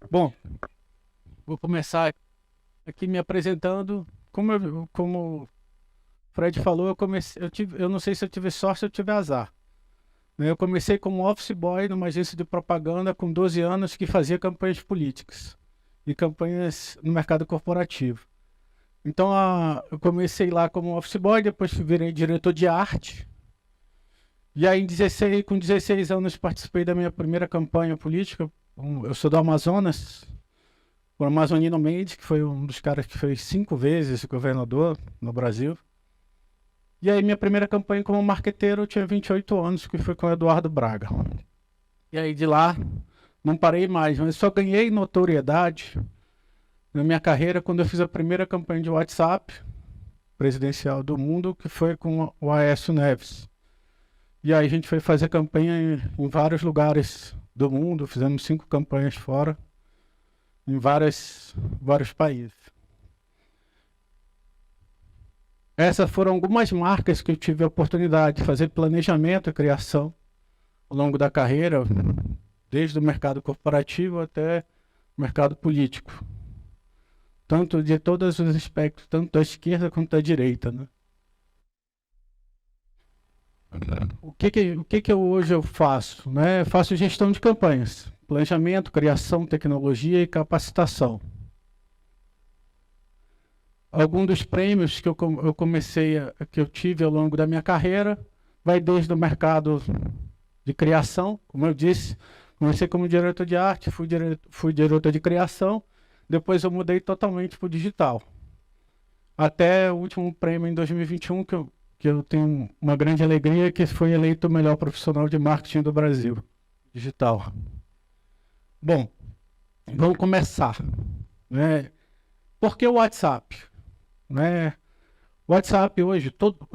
Bom, vou começar aqui me apresentando. Como o Fred falou, eu não sei se eu tive sorte ou tive azar, né? Eu comecei como office boy numa agência de propaganda com 12 anos que fazia campanhas políticas e campanhas no mercado corporativo. Então, eu comecei lá como office boy, depois virei diretor de arte. E aí, com 16 anos, participei da minha primeira campanha política. Eu sou do Amazonas, o Amazonino Mendes, que foi um dos caras que fez 5 vezes governador no Brasil. E aí, minha primeira campanha como marqueteiro, eu tinha 28 anos, que foi com o Eduardo Braga. E aí, de lá, não parei mais, mas só ganhei notoriedade na minha carreira quando eu fiz a primeira campanha de WhatsApp presidencial do mundo, que foi com o Aécio Neves. E aí, a gente foi fazer campanha em vários lugares do mundo, fizemos 5 campanhas fora, em vários países. Essas foram algumas marcas que eu tive a oportunidade de fazer planejamento e criação ao longo da carreira, desde o mercado corporativo até o mercado político. Tanto de todos os aspectos, tanto da esquerda quanto da direita, né? O que hoje eu faço, né? Eu faço gestão de campanhas, planejamento, criação, tecnologia e capacitação. Alguns dos prêmios que que eu tive ao longo da minha carreira, vai desde o mercado de criação, como eu disse, comecei como diretor de arte, fui diretor de criação, depois eu mudei totalmente para o digital. Até o último prêmio em 2021, que eu tenho uma grande alegria, que foi eleito o melhor profissional de marketing do Brasil, digital. Bom, vamos começar, né? Por que o WhatsApp? Né? O WhatsApp hoje,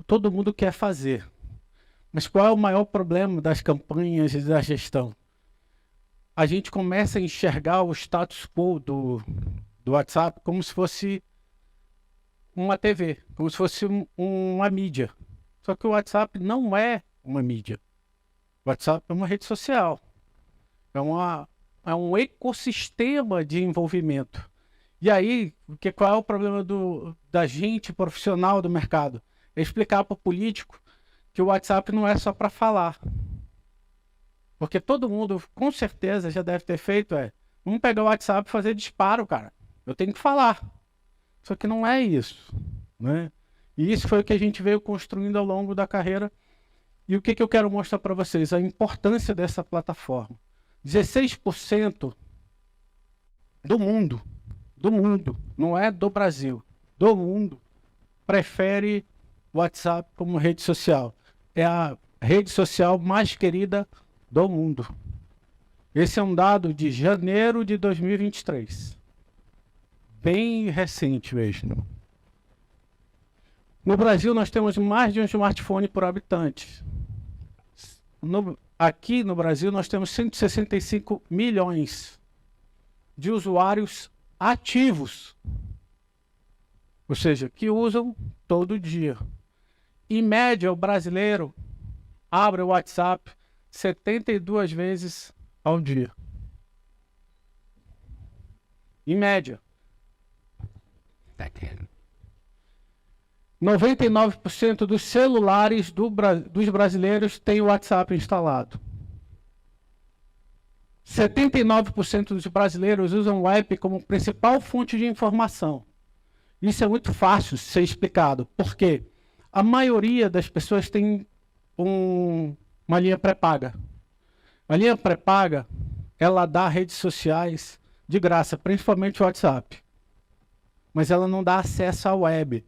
todo mundo quer fazer. Mas qual é o maior problema das campanhas e da gestão? A gente começa a enxergar o status quo do WhatsApp como se fosse uma TV, como se fosse uma mídia. Só que o WhatsApp não é uma mídia. O WhatsApp é uma rede social. É, é um ecossistema de envolvimento. E aí, qual é o problema da gente profissional do mercado? É explicar para o político que o WhatsApp não é só para falar. Porque todo mundo, com certeza, já deve ter feito, vamos pegar o WhatsApp e fazer disparo, cara. Eu tenho que falar. Só que não é isso, né? E isso foi o que a gente veio construindo ao longo da carreira. E o que eu quero mostrar para vocês? A importância dessa plataforma. 16% do mundo, não é do Brasil, do mundo, prefere o WhatsApp como rede social. É a rede social mais querida do mundo. Esse é um dado de janeiro de 2023. Bem recente mesmo. No Brasil, nós temos mais de um smartphone por habitante. Aqui no Brasil, nós temos 165 milhões de usuários ativos. Ou seja, que usam todo dia. Em média, o brasileiro abre o WhatsApp 72 vezes ao dia. Em média. 99% dos celulares dos brasileiros têm o WhatsApp instalado. 79% dos brasileiros usam o app como principal fonte de informação. Isso é muito fácil de ser explicado. Por quê? A maioria das pessoas tem uma linha pré-paga. A linha pré-paga, ela dá redes sociais de graça, principalmente o WhatsApp. Mas ela não dá acesso à web.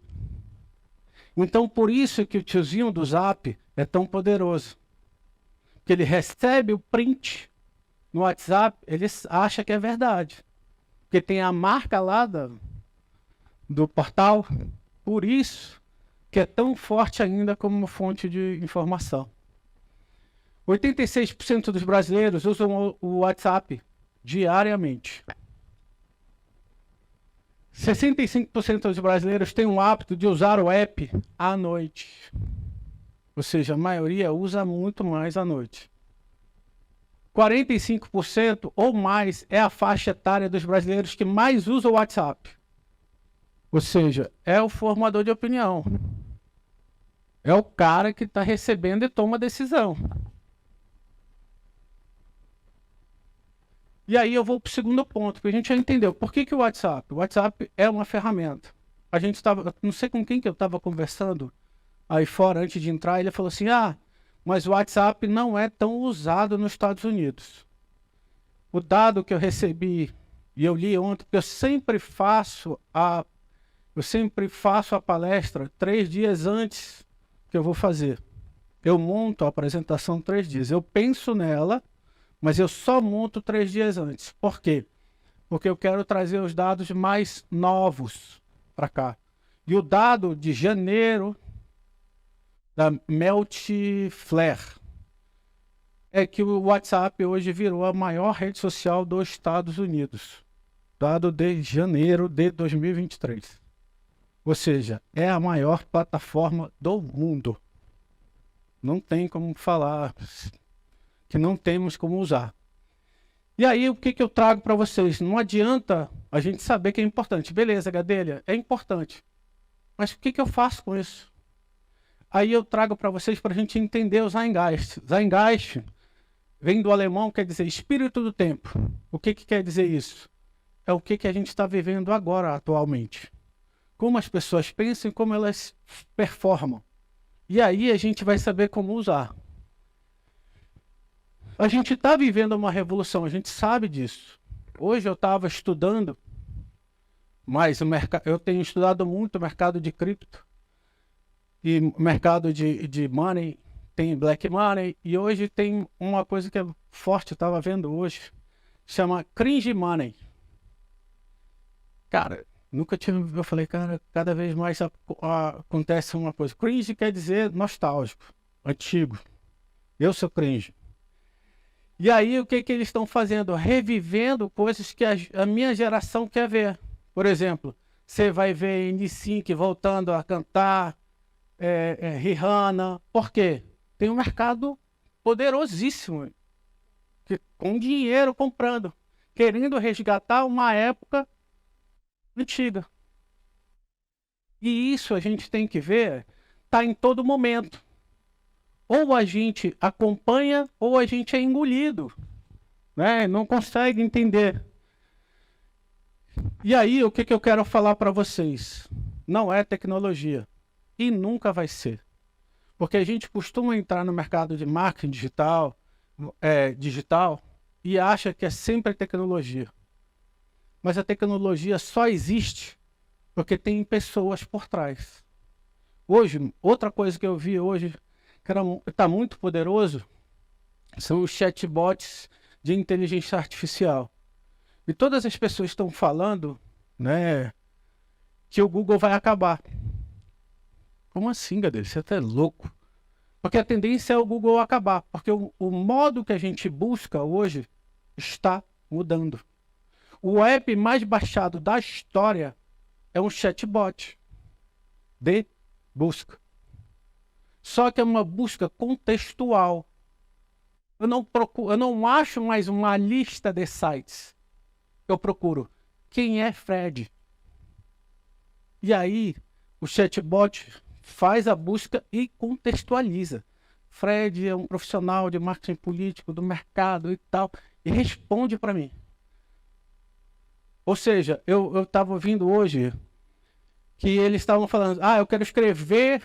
Então, por isso que o tiozinho do Zap é tão poderoso. Porque ele recebe o print no WhatsApp, ele acha que é verdade. Porque tem a marca lá do portal. Por isso que é tão forte ainda como fonte de informação. 86% dos brasileiros usam o WhatsApp diariamente. 65% dos brasileiros têm o hábito de usar o app à noite. Ou seja, a maioria usa muito mais à noite. 45% ou mais é a faixa etária dos brasileiros que mais usa o WhatsApp. Ou seja, é o formador de opinião. É o cara que está recebendo e toma decisão. E aí eu vou para o segundo ponto, porque a gente já entendeu. Por que o WhatsApp? O WhatsApp é uma ferramenta. A gente estava, não sei com quem que eu estava conversando aí fora antes de entrar, ele falou assim, mas o WhatsApp não é tão usado nos Estados Unidos. O dado que eu recebi, e eu li ontem, porque eu sempre faço a palestra 3 dias antes que eu vou fazer. Eu monto a apresentação 3 dias. Eu penso nela, mas eu só monto 3 dias antes. Por quê? Porque eu quero trazer os dados mais novos para cá. E o dado de janeiro da Melt-Flare é que o WhatsApp hoje virou a maior rede social dos Estados Unidos. Dado de janeiro de 2023. Ou seja, é a maior plataforma do mundo. Não tem como falar que não temos como usar. E aí, o que eu trago para vocês? Não adianta a gente saber que é importante. Beleza, Gadelha, é importante. Mas o que eu faço com isso? Aí eu trago para vocês para a gente entender o Zeitgeist. Zeitgeist vem do alemão, quer dizer espírito do tempo. O que quer dizer isso? É o que a gente está vivendo agora, atualmente. Como as pessoas pensam e como elas performam. E aí a gente vai saber como usar. A gente está vivendo uma revolução, a gente sabe disso. Hoje eu estava estudando, mas eu tenho estudado muito o mercado de cripto. E mercado de money, tem black money. E hoje tem uma coisa que é forte, eu estava vendo hoje, chama cringe money. Cara, nunca tinha, eu falei, cara, cada vez mais acontece uma coisa. Cringe quer dizer nostálgico, antigo. Eu sou cringe. E aí o que eles estão fazendo? Revivendo coisas que a minha geração quer ver. Por exemplo, você vai ver N5 voltando a cantar, Rihanna. Por quê? Tem um mercado poderosíssimo, com dinheiro comprando, querendo resgatar uma época antiga. E isso a gente tem que ver, está em todo momento. Ou a gente acompanha, ou a gente é engolido, né? Não consegue entender. E aí, o que eu quero falar para vocês? Não é tecnologia. E nunca vai ser. Porque a gente costuma entrar no mercado de marketing digital e acha que é sempre tecnologia. Mas a tecnologia só existe porque tem pessoas por trás. Hoje, outra coisa que eu vi hoje, que está muito poderoso, são os chatbots de inteligência artificial. E todas as pessoas estão falando, né, que o Google vai acabar. Como assim, Gadelha? Você tá louco? Porque a tendência é o Google acabar, porque o modo que a gente busca hoje está mudando. O app mais baixado da história é um chatbot de busca. Só que é uma busca contextual. Eu não acho mais uma lista de sites. Eu procuro quem é Fred. E aí o chatbot faz a busca e contextualiza. Fred é um profissional de marketing político, do mercado e tal, e responde para mim. Ou seja, eu estava ouvindo hoje que eles estavam falando, eu quero escrever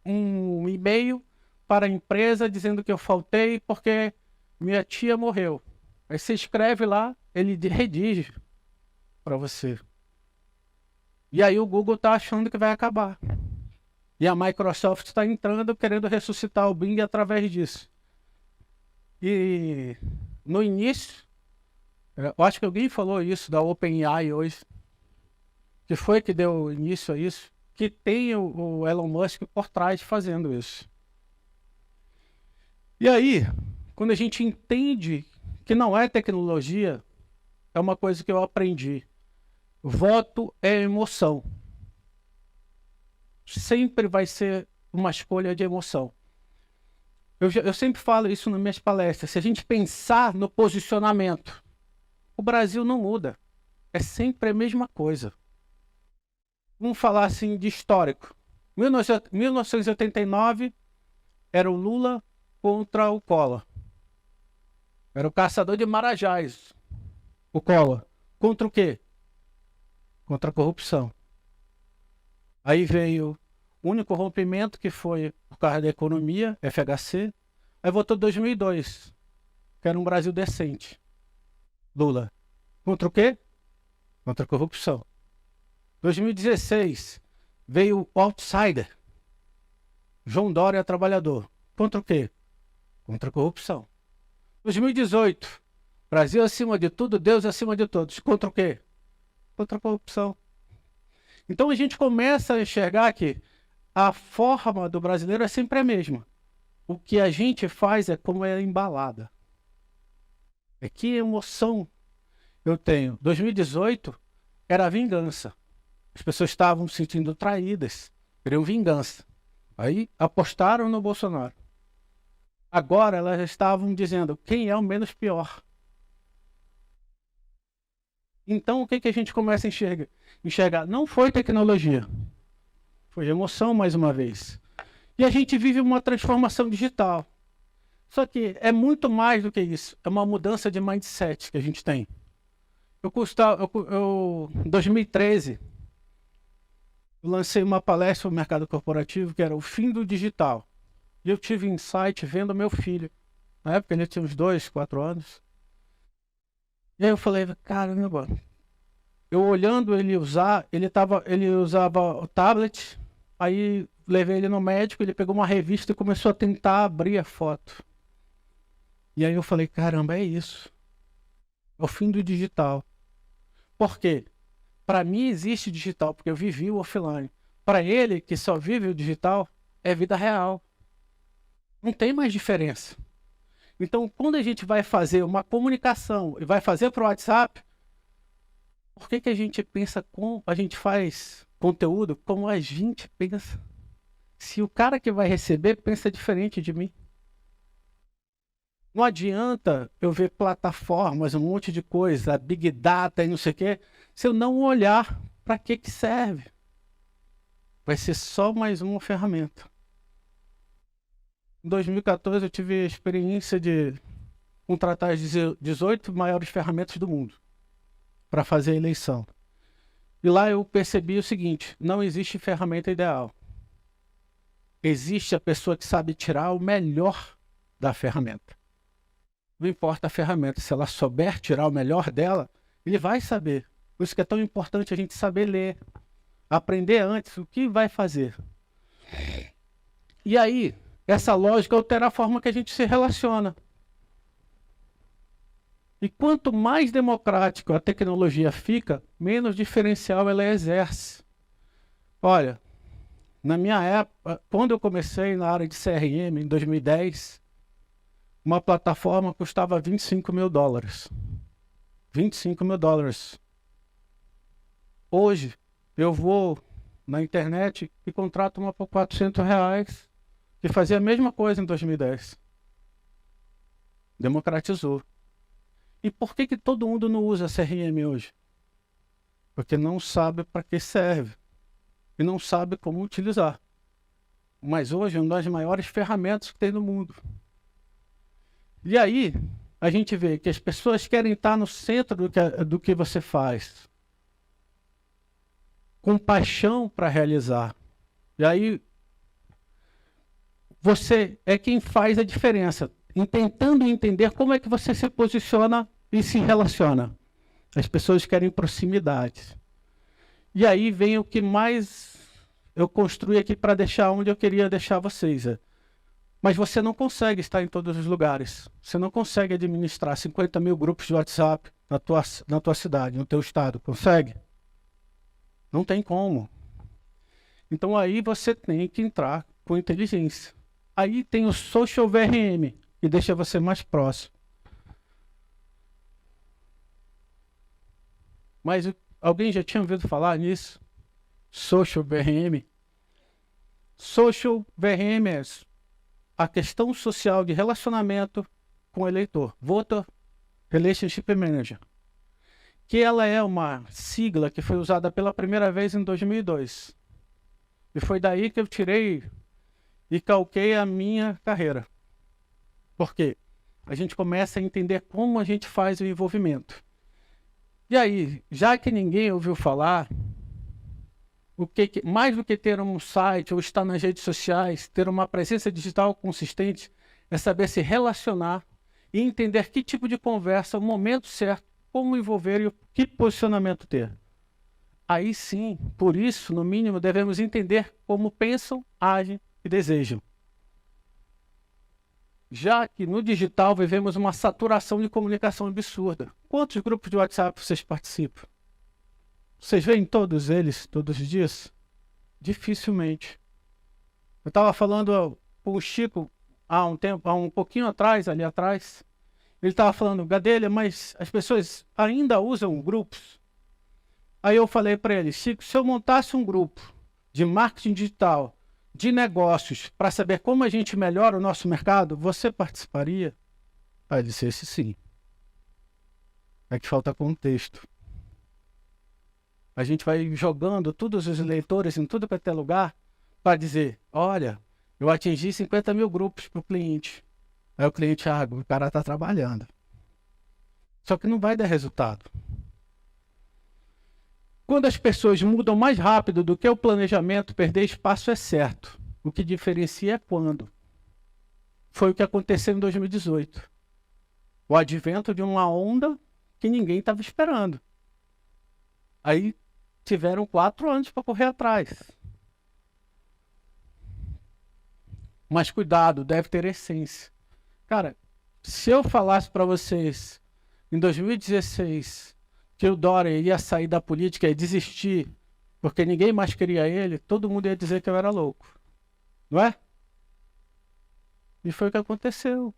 um e-mail para a empresa dizendo que eu faltei porque minha tia morreu. Aí você escreve lá, ele redige para você. E aí o Google está achando que vai acabar. E a Microsoft está entrando querendo ressuscitar o Bing através disso. E no início, eu acho que alguém falou isso da OpenAI hoje, que foi que deu início a isso, que tem o Elon Musk por trás fazendo isso. E aí, quando a gente entende que não é tecnologia, é uma coisa que eu aprendi. Voto é emoção. Sempre vai ser uma escolha de emoção. Eu sempre falo isso nas minhas palestras. Se a gente pensar no posicionamento, o Brasil não muda. É sempre a mesma coisa. Vamos falar assim de histórico. 1989 era o Lula contra o Collor. Era o caçador de marajás, o Collor. Contra o quê? Contra a corrupção. Aí veio o único rompimento que foi por causa da economia, FHC. Aí votou 2002, que era um Brasil decente. Lula. Contra o quê? Contra a corrupção. 2016 veio o outsider. João Dória, trabalhador. Contra o quê? Contra a corrupção. 2018, Brasil acima de tudo, Deus acima de todos. Contra o quê? Contra a corrupção. Então a gente começa a enxergar que a forma do brasileiro é sempre a mesma. O que a gente faz é como é embalada. É que emoção eu tenho. 2018 era a vingança. As pessoas estavam se sentindo traídas, queriam vingança. Aí apostaram no Bolsonaro. Agora elas estavam dizendo quem é o menos pior. Então o que a gente começa a enxergar? Não foi tecnologia, foi emoção mais uma vez. E a gente vive uma transformação digital. Só que é muito mais do que isso. É uma mudança de mindset que a gente tem. Em 2013, eu lancei uma palestra no mercado corporativo que era o fim do digital. E eu tive insight vendo meu filho. Na época ele tinha uns 2, 4 anos. E aí eu falei, caramba. Eu olhando ele usar, ele usava o tablet. Aí levei ele no médico, ele pegou uma revista e começou a tentar abrir a foto. E aí eu falei, caramba, é isso. É o fim do digital. Por quê? Para mim existe digital, porque eu vivi o offline. Para ele, que só vive o digital, é vida real. Não tem mais diferença. Então, quando a gente vai fazer uma comunicação e vai fazer para o WhatsApp, por que a gente pensa como a gente faz conteúdo como a gente pensa? Se o cara que vai receber pensa diferente de mim. Não adianta eu ver plataformas, um monte de coisa, Big Data e não sei o quê, se eu não olhar para que serve. Vai ser só mais uma ferramenta. Em 2014 eu tive a experiência de contratar as 18 maiores ferramentas do mundo para fazer a eleição. E lá eu percebi o seguinte, não existe ferramenta ideal. Existe a pessoa que sabe tirar o melhor da ferramenta. Não importa a ferramenta, se ela souber tirar o melhor dela, ele vai saber. Por isso que é tão importante a gente saber ler, aprender antes o que vai fazer. E aí, essa lógica altera a forma que a gente se relaciona. E quanto mais democrático a tecnologia fica, menos diferencial ela exerce. Olha, na minha época, quando eu comecei na área de CRM, em 2010, uma plataforma custava $25.000. $25.000. Hoje, eu vou na internet e contrato uma por R$ 400, que fazia a mesma coisa em 2010. Democratizou. E por que todo mundo não usa CRM hoje? Porque não sabe para que serve. E não sabe como utilizar. Mas hoje é uma das maiores ferramentas que tem no mundo. E aí, a gente vê que as pessoas querem estar no centro do que você faz. Com paixão para realizar. E aí, você é quem faz a diferença. Tentando entender como é que você se posiciona e se relaciona. As pessoas querem proximidade. E aí vem o que mais eu construí aqui para deixar onde eu queria deixar vocês. Mas você não consegue estar em todos os lugares. Você não consegue administrar 50 mil grupos de WhatsApp na tua cidade, no teu estado. Consegue? Não tem como. Então aí você tem que entrar com inteligência. Aí tem o Social VRM, que deixa você mais próximo. Mas alguém já tinha ouvido falar nisso? Social VRM? Social VRM é a questão social de relacionamento com o eleitor, Voter Relationship Manager, que ela é uma sigla que foi usada pela primeira vez em 2002. E foi daí que eu tirei e calquei a minha carreira. Por quê? A gente começa a entender como a gente faz o envolvimento. E aí, já que ninguém ouviu falar, mais do que ter um site ou estar nas redes sociais, ter uma presença digital consistente, é saber se relacionar e entender que tipo de conversa, o momento certo, como envolver e que posicionamento ter. Aí sim, por isso, no mínimo, devemos entender como pensam, agem e desejam. Já que no digital vivemos uma saturação de comunicação absurda. Quantos grupos de WhatsApp vocês participam? Vocês veem todos eles, todos os dias? Dificilmente. Eu estava falando com o Chico há um pouquinho atrás, ali atrás. Ele estava falando, Gadelha, mas as pessoas ainda usam grupos? Aí eu falei para ele, Chico, se eu montasse um grupo de marketing digital, de negócios, para saber como a gente melhora o nosso mercado, você participaria? Aí ele disse, esse sim. É que falta contexto. A gente vai jogando todos os leitores em tudo quanto é lugar para dizer, olha, eu atingi 50 mil grupos para o cliente. Aí o cliente, o cara está trabalhando. Só que não vai dar resultado. Quando as pessoas mudam mais rápido do que o planejamento, perder espaço é certo. O que diferencia é quando. Foi o que aconteceu em 2018. O advento de uma onda que ninguém estava esperando. Aí tiveram 4 anos para correr atrás. Mas cuidado, deve ter essência. Cara, se eu falasse para vocês em 2016 que o Dória ia sair da política e desistir porque ninguém mais queria ele, todo mundo ia dizer que eu era louco. Não é? E foi o que aconteceu.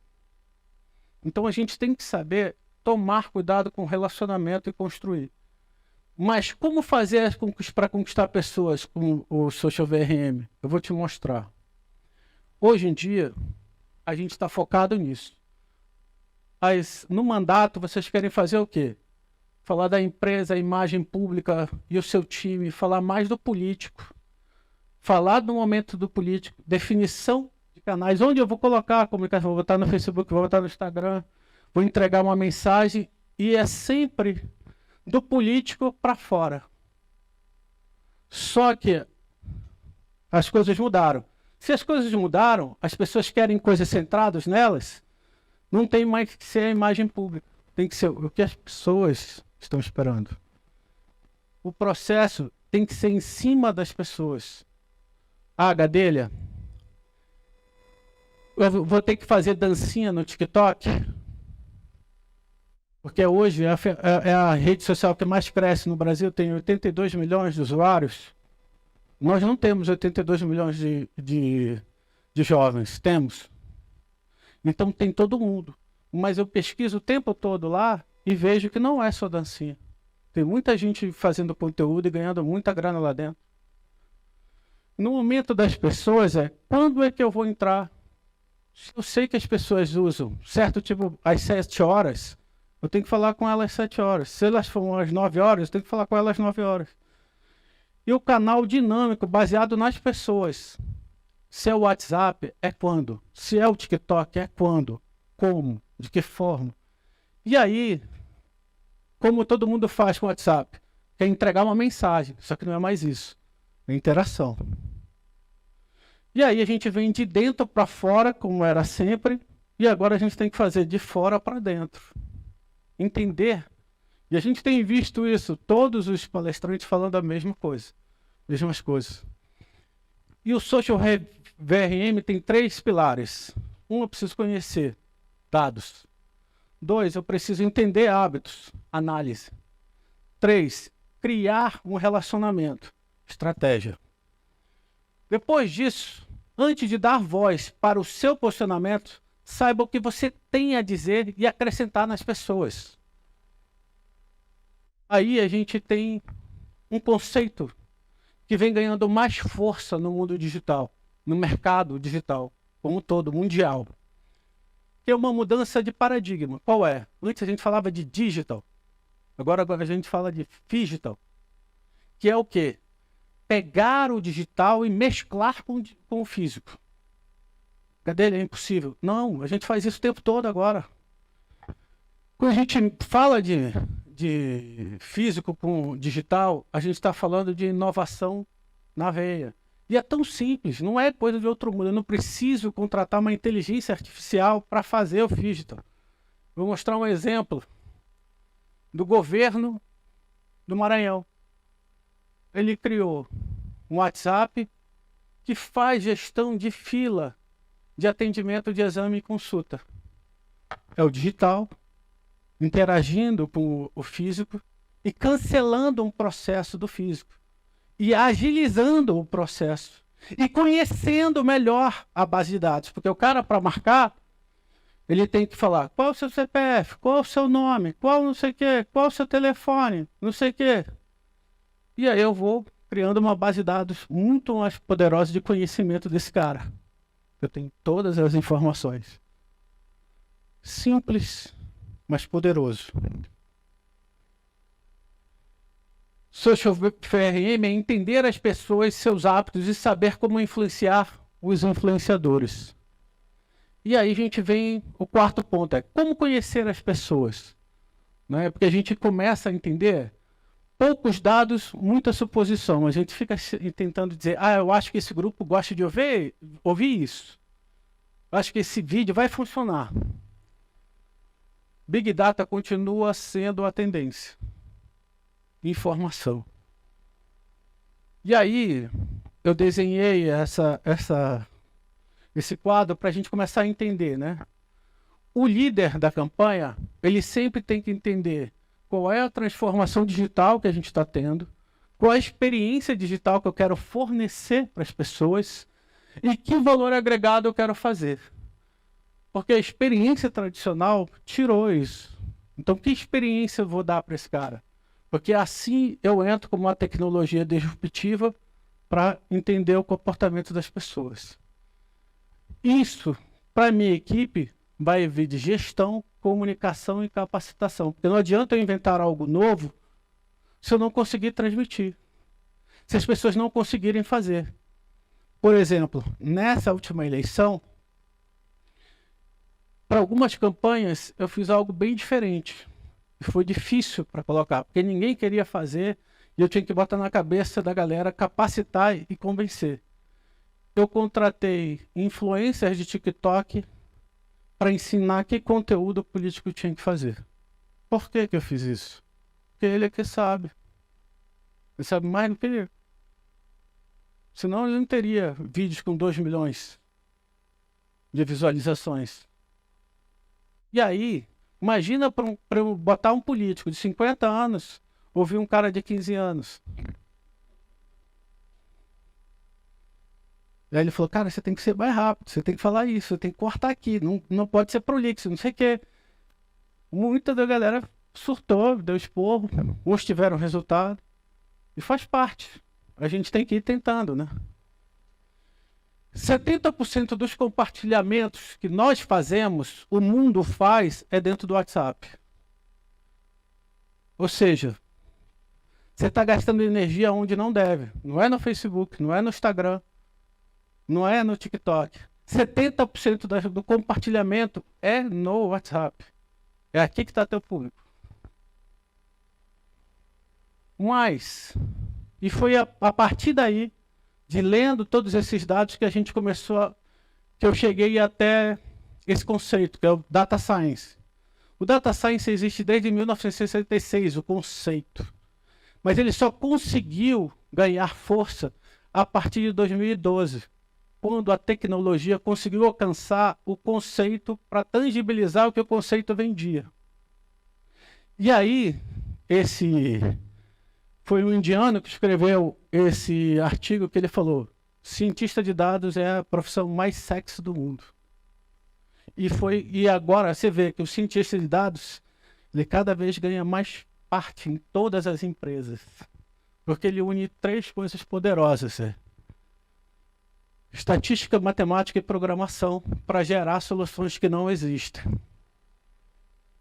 Então a gente tem que saber tomar cuidado com o relacionamento e construir. Mas como fazer para conquistar pessoas com o Social VRM? Eu vou te mostrar. Hoje em dia, a gente está focado nisso. Mas no mandato, vocês querem fazer o quê? Falar da empresa, a imagem pública e o seu time, falar mais do político. Falar do momento do político, definição de canais, onde eu vou colocar a comunicação, vou botar no Facebook, vou botar no Instagram, vou entregar uma mensagem, e é sempre do político para fora. Só que as coisas mudaram. Se as coisas mudaram, as pessoas querem coisas centradas nelas, não tem mais que ser a imagem pública. Tem que ser o que as pessoas estão esperando. O processo tem que ser em cima das pessoas. Gadelha, eu vou ter que fazer dancinha no TikTok? Porque hoje é a rede social que mais cresce no Brasil, tem 82 milhões de usuários. Nós não temos 82 milhões de jovens, temos. Então tem todo mundo. Mas eu pesquiso o tempo todo lá e vejo que não é só dancinha. Tem muita gente fazendo conteúdo e ganhando muita grana lá dentro. No momento das pessoas quando é que eu vou entrar? Eu sei que as pessoas usam certo tipo às 7 horas, eu tenho que falar com elas às 7 horas. Se elas forem às 9 horas, eu tenho que falar com elas às 9 horas. E o canal dinâmico, baseado nas pessoas. Se é o WhatsApp, é quando? Se é o TikTok, é quando? Como? De que forma? E aí, como todo mundo faz com o WhatsApp? Quer entregar uma mensagem, só que não é mais isso. É interação. E aí a gente vem de dentro para fora, como era sempre, e agora a gente tem que fazer de fora para dentro. Entender. E a gente tem visto isso, todos os palestrantes falando a mesma coisa, mesmas coisas. E o Social VRM tem 3 pilares. 1, eu preciso conhecer dados. 2, eu preciso entender hábitos, análise. 3, criar um relacionamento, estratégia. Depois disso, antes de dar voz para o seu posicionamento, saiba o que você tem a dizer e acrescentar nas pessoas. Aí a gente tem um conceito que vem ganhando mais força no mundo digital, no mercado digital, como um todo, mundial. Que é uma mudança de paradigma. Qual é? Antes a gente falava de digital, agora a gente fala de phygital, que é o quê? Pegar o digital e mesclar com o físico. Cadê ele? É impossível. Não, a gente faz isso o tempo todo agora. Quando a gente fala de físico com digital, a gente está falando de inovação na veia. E é tão simples, não é coisa de outro mundo. Eu não preciso contratar uma inteligência artificial para fazer o digital. Vou mostrar um exemplo do governo do Maranhão. Ele criou um WhatsApp que faz gestão de fila de atendimento de exame e consulta. É o digital, interagindo com o físico e cancelando um processo do físico. E agilizando o processo. E conhecendo melhor a base de dados. Porque o cara, para marcar, ele tem que falar qual é o seu CPF, qual é o seu nome, qual não sei o quê, qual é o seu telefone, não sei o quê. E aí eu vou criando uma base de dados muito mais poderosa de conhecimento desse cara. Eu tenho todas as informações. Simples, mas poderoso. Social FRM é entender as pessoas, seus hábitos e saber como influenciar os influenciadores. E aí a gente vem, o quarto ponto é como conhecer as pessoas. Né? Porque a gente começa a entender poucos dados, muita suposição. A gente fica tentando dizer, eu acho que esse grupo gosta de ouvir isso. Eu acho que esse vídeo vai funcionar. Big Data continua sendo a tendência. Informação. E aí, eu desenhei esse quadro para a gente começar a entender, né? O líder da campanha, ele sempre tem que entender qual é a transformação digital que a gente está tendo, qual é a experiência digital que eu quero fornecer para as pessoas e que valor agregado eu quero fazer. Porque a experiência tradicional tirou isso. Então, que experiência eu vou dar para esse cara? Porque assim eu entro como uma tecnologia disruptiva para entender o comportamento das pessoas. Isso, para a minha equipe, vai vir de gestão, comunicação e capacitação. Porque não adianta eu inventar algo novo se eu não conseguir transmitir. Se as pessoas não conseguirem fazer. Por exemplo, nessa última eleição, para algumas campanhas eu fiz algo bem diferente. E foi difícil para colocar, porque ninguém queria fazer e eu tinha que botar na cabeça da galera, capacitar e convencer. Eu contratei influencers de TikTok para ensinar que conteúdo político tinha que fazer. Por que eu fiz isso? Porque ele é que sabe. Ele sabe mais do que eu. Senão ele não teria vídeos com 2 milhões de visualizações. E aí, imagina para eu botar um político de 50 anos, ouvir um cara de 15 anos. E aí ele falou, cara, você tem que ser mais rápido, você tem que falar isso, você tem que cortar aqui, não pode ser prolixo, não sei o quê. Muita da galera surtou, deu esporro, uns tiveram resultado. E faz parte. A gente tem que ir tentando, né? 70% dos compartilhamentos que nós fazemos, o mundo faz, é dentro do WhatsApp. Ou seja, você está gastando energia onde não deve. Não é no Facebook, não é no Instagram, não é no TikTok. 70% do compartilhamento é no WhatsApp. É aqui que está teu público. Mas, e foi a partir daí, de lendo todos esses dados, que a gente começou, que eu cheguei até esse conceito, que é o Data Science. O Data Science existe desde 1966, o conceito. Mas ele só conseguiu ganhar força a partir de 2012, quando a tecnologia conseguiu alcançar o conceito para tangibilizar o que o conceito vendia. E aí, foi um indiano que escreveu esse artigo que ele falou: cientista de dados é a profissão mais sexy do mundo. E agora você vê que o cientista de dados, ele cada vez ganha mais parte em todas as empresas. Porque ele une 3 coisas poderosas. estatística, matemática e programação para gerar soluções que não existem.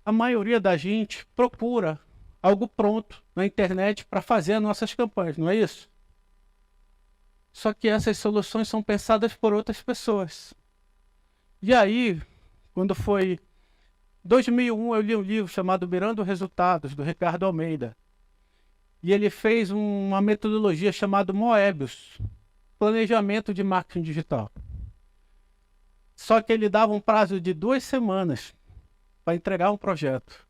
A maioria da gente procura algo pronto na internet para fazer as nossas campanhas, não é isso? Só que essas soluções são pensadas por outras pessoas. E aí, quando foi 2001, eu li um livro chamado Mirando Resultados, do Ricardo Almeida. E ele fez uma metodologia chamada Moebius, planejamento de marketing digital. Só que ele dava um prazo de 2 semanas para entregar um projeto.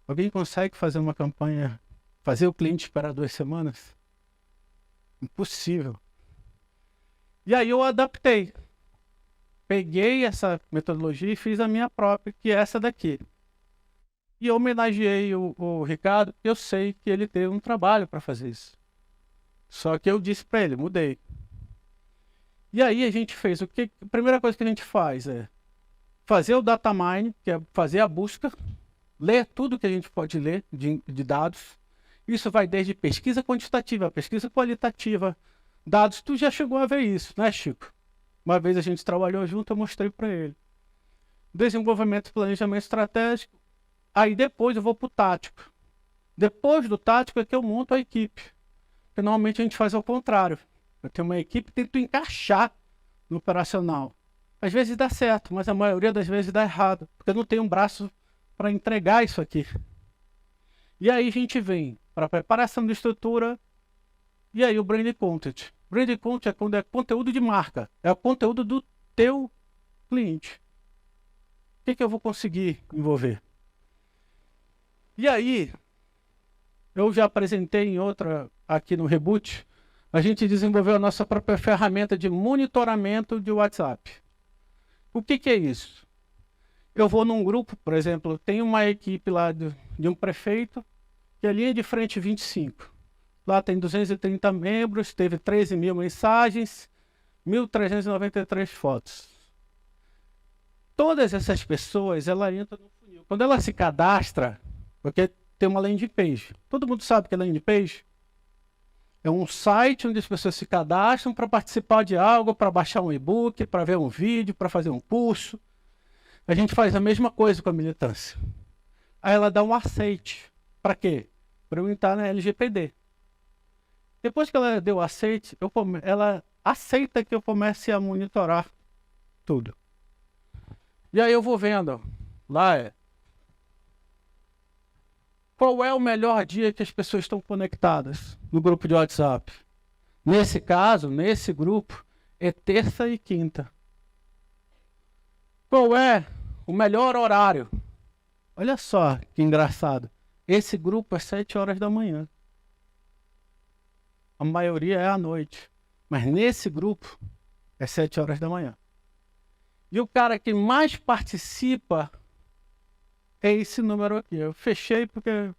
Alguém consegue fazer uma campanha, fazer o cliente esperar 2 semanas? Impossível. E aí eu adaptei. Peguei essa metodologia e fiz a minha própria, que é essa daqui. E eu homenageei o Ricardo, eu sei que ele teve um trabalho para fazer isso. Só que eu disse para ele, mudei. E aí a gente fez o que? A primeira coisa que a gente faz é fazer o data mine, que é fazer a busca, ler tudo que a gente pode ler de dados. Isso vai desde pesquisa quantitativa, pesquisa qualitativa, dados. Tu já chegou a ver isso, né, Chico? Uma vez a gente trabalhou junto, eu mostrei para ele. Desenvolvimento e planejamento estratégico. Aí depois eu vou para o tático. Depois do tático é que eu monto a equipe. Porque normalmente a gente faz ao contrário. Eu tenho uma equipe e tento encaixar no operacional. Às vezes dá certo, mas a maioria das vezes dá errado. Porque eu não tenho um braço para entregar isso aqui. E aí a gente vem para a preparação de estrutura. E aí o brand content. Brand content é quando é conteúdo de marca. É o conteúdo do teu cliente. O que eu vou conseguir envolver? E aí, eu já apresentei em outra, aqui no Reboot, a gente desenvolveu a nossa própria ferramenta de monitoramento de WhatsApp. O que é isso? Eu vou num grupo, por exemplo, tem uma equipe lá de um prefeito, que é a linha de frente 25. Lá tem 230 membros, teve 13 mil mensagens, 1.393 fotos. Todas essas pessoas, ela entra no funil. Quando ela se cadastra, porque tem uma landing page. Todo mundo sabe que é landing page? É um site onde as pessoas se cadastram para participar de algo, para baixar um e-book, para ver um vídeo, para fazer um curso. A gente faz a mesma coisa com a militância. Aí ela dá um aceite. Para quê? Para eu entrar na LGPD. Depois que ela deu o aceite, ela aceita que eu comece a monitorar tudo. E aí eu vou vendo. Lá é. Qual é o melhor dia que as pessoas estão conectadas no grupo de WhatsApp? Nesse caso, nesse grupo, é terça e quinta. Qual é o melhor horário? Olha só que engraçado. Esse grupo é 7 horas da manhã. A maioria é à noite. Mas nesse grupo é 7 horas da manhã. E o cara que mais participa é esse número aqui. Eu fechei porque é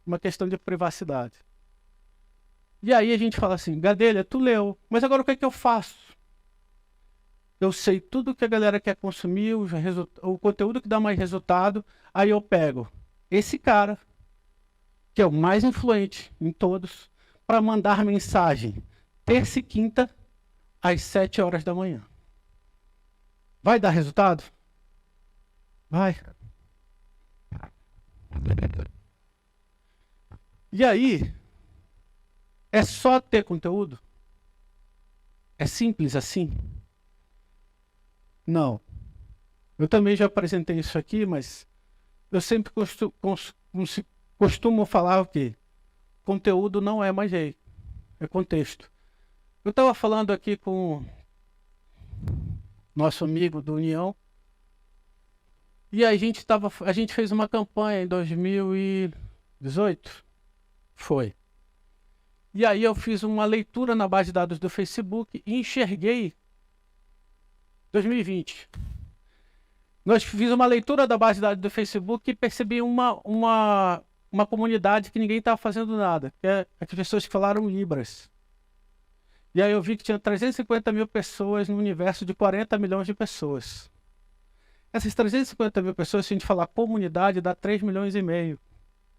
uma questão de privacidade. E aí a gente fala assim, Gadelha, tu leu, mas agora o que é que eu faço? Eu sei tudo que a galera quer consumir, o conteúdo que dá mais resultado, aí eu pego esse cara, que é o mais influente em todos, para mandar mensagem terça e quinta, às 7 horas da manhã. Vai dar resultado? Vai. E aí, é só ter conteúdo? É simples assim? Não. Eu também já apresentei isso aqui, mas eu sempre costumo falar o quê? Conteúdo não é mais rei, é contexto. Eu estava falando aqui com nosso amigo do União, e a gente fez uma campanha em 2018. Foi. E aí eu fiz uma leitura na base de dados do Facebook e enxerguei 2020. Nós fizemos uma leitura da base de dados do Facebook e percebi uma comunidade que ninguém estava fazendo nada, que é as pessoas que falaram Libras. E aí eu vi que tinha 350 mil pessoas no universo de 40 milhões de pessoas. Essas 350 mil pessoas, se a gente falar comunidade, dá 3,5 milhões.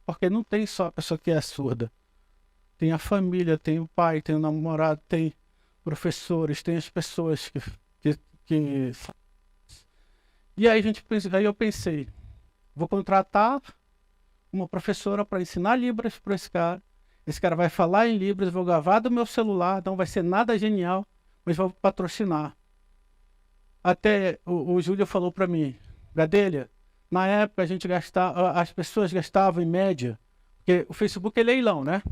Porque não tem só a pessoa que é surda. Tem a família, tem o pai, tem o namorado, tem professores, tem as pessoas que... E aí, aí eu pensei, vou contratar uma professora para ensinar Libras para esse cara. Esse cara vai falar em Libras, vou gravar do meu celular, não vai ser nada genial, mas vou patrocinar. Até o Júlio falou para mim, Gadelha, na época a gente gastava, as pessoas gastavam em média, porque o Facebook é leilão, né?